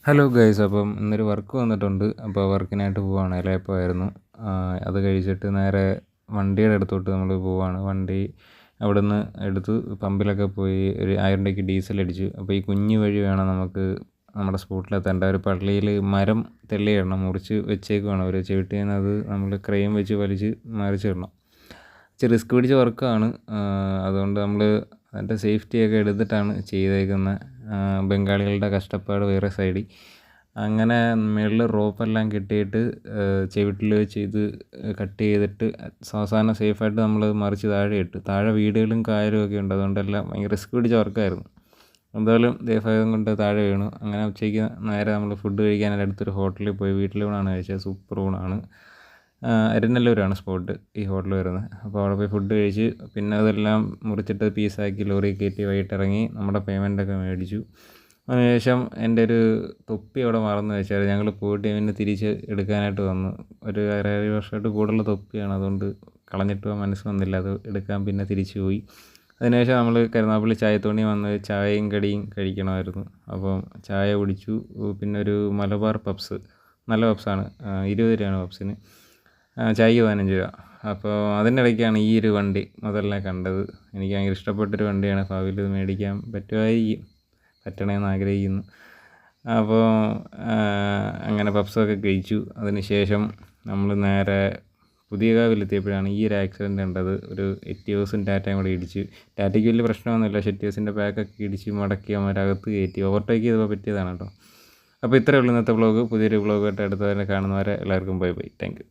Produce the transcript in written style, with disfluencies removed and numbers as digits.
Hello guys, അപ്പം ഇന്നൊരു work വന്നിട്ടുണ്ട്. അപ്പോൾ വർക്കിനായിട്ട് പോവുകയാണ്. എലയപ്പമായിരുന്നു. അത് കഴിച്ചിട്ട് നേരെ വണ്ടിയുടെ അടുത്തോട്ട് നമ്മൾ പോവുകയാണ്. വണ്ടി അവിടുന്ന് എടുത്ത് പമ്പിലൊക്കെ പോയി ഒരു 1000 രൂപയ്ക്ക് ഡീസൽ അടിച്ചു. അപ്പോൾ ഈ കുഞ്ഞു വഴി വേണം നമുക്ക് നമ്മുടെ സ്പോട്ടിലെത്തേണ്ട. ഒരു പള്ളിയിൽ മരം തെള്ളിയിടണം, മുറിച്ച് വെച്ചേക്കുവാണ് ഒരു ചവിട്ടിയിൽ നിന്ന്. അത് നമ്മൾ ക്രെയിൻ വെച്ച് വലിച്ച് മറിച്ചിടണം. ഇച്ചിരി റിസ്ക് പിടിച്ച വർക്കാണ്. അതുകൊണ്ട് നമ്മൾ അതിൻ്റെ സേഫ്റ്റിയൊക്കെ എടുത്തിട്ടാണ് ചെയ്തേക്കുന്നത്. ബംഗാളികളുടെ കഷ്ടപ്പാട് വേറെ സൈഡിൽ. അങ്ങനെ മുകളിൽ റോപ്പെല്ലാം കെട്ടിയിട്ട് ചവിട്ടിൽ വെച്ച് ഇത് കട്ട് ചെയ്തിട്ട് അവസാനം സേഫായിട്ട് നമ്മൾ മറിച്ച് താഴെ ഇട്ട്. താഴെ വീടുകളും കായലും ഒക്കെ ഉണ്ട്. അതുകൊണ്ടെല്ലാം ഭയങ്കര റിസ്ക് പിടിച്ച വർക്കായിരുന്നു. എന്തായാലും ദൈവം കൊണ്ട് താഴെ വീണു. അങ്ങനെ ഉച്ചയ്ക്ക് നേരെ നമ്മൾ ഫുഡ് കഴിക്കാനായിട്ട് അടുത്തൊരു ഹോട്ടലിൽ പോയി. വീട്ടിലൂണാണ് കഴിച്ചത്. സൂപ്പർ ഊണാണ്. അരിനല്ലൂരാണ് സ്പോട്ട് ഈ ഹോട്ടൽ വരുന്നത്. അപ്പോൾ അവിടെ പോയി ഫുഡ് കഴിച്ച് പിന്നെ അതെല്ലാം മുറിച്ചിട്ട് പീസാക്കി ലോറിയിൽ കയറ്റി വൈകിട്ടിറങ്ങി നമ്മുടെ പേയ്മെൻറ്റൊക്കെ മേടിച്ചു. അതിനുശേഷം എൻ്റെ ഒരു തൊപ്പി അവിടെ മറന്നു വെച്ചാൽ ഞങ്ങൾ പോയിട്ട് പിന്നെ തിരിച്ച് എടുക്കാനായിട്ട് വന്നു. ഒരു 6 വർഷമായിട്ട് കൂടുതലുള്ള തൊപ്പിയാണ്. അതുകൊണ്ട് കളഞ്ഞിട്ട് പോകാൻ മനസ്സ് വന്നില്ല. അത് എടുക്കാൻ പിന്നെ തിരിച്ചു പോയി. അതിനുശേഷം നമ്മൾ കരുനാഗപ്പള്ളി ചായത്തോണി വന്ന് ചായയും കടിയും കഴിക്കണമായിരുന്നു. അപ്പം ചായ കുടിച്ചു. പിന്നെ ഒരു മലബാർ പബ്സ്, നല്ല പബ്സാണ്. 20 രൂപയാണ് പബ്സിന്. ചായക്ക് 15 രൂപ. അപ്പോൾ അതിനിടയ്ക്കാണ് ഈ ഒരു വണ്ടി മുതലിനെ കണ്ടത്. എനിക്ക് ഭയങ്കര ഇഷ്ടപ്പെട്ടൊരു വണ്ടിയാണ്. ഭാവിയിൽ ഇത് മേടിക്കാൻ പറ്റണമെന്ന് ആഗ്രഹിക്കുന്നു. അപ്പോൾ അങ്ങനെ പപ്സൊക്കെ കഴിച്ചു. അതിന് ശേഷം നമ്മൾ നേരെ പുതിയകാവിലെത്തിയപ്പോഴാണ് ഈ ഒരു ആക്സിഡൻറ്റ് കണ്ടത്. ഒരു എറ്റിയോസും ടാറ്റയും കൂടെ ഇടിച്ച്. ടാറ്റയ്ക്ക് വലിയ പ്രശ്നമൊന്നുമില്ല. പക്ഷേ എറ്റിയോസിൻ്റെ ബാക്കൊക്കെ ഇടിച്ച് മടക്കി അവരകത്ത് കയറ്റി. ഓവർടേക്ക് ചെയ്തപ്പോൾ പറ്റിയതാണ് കേട്ടോ. അപ്പോൾ ഇത്രയേ ഉള്ളൂ ഇന്നത്തെ വ്ളോഗ്. പുതിയൊരു വ്ളോഗായിട്ട് അടുത്തവരെ കാണുന്നവരെ എല്ലാവർക്കും ബൈ ബൈ. Thank you.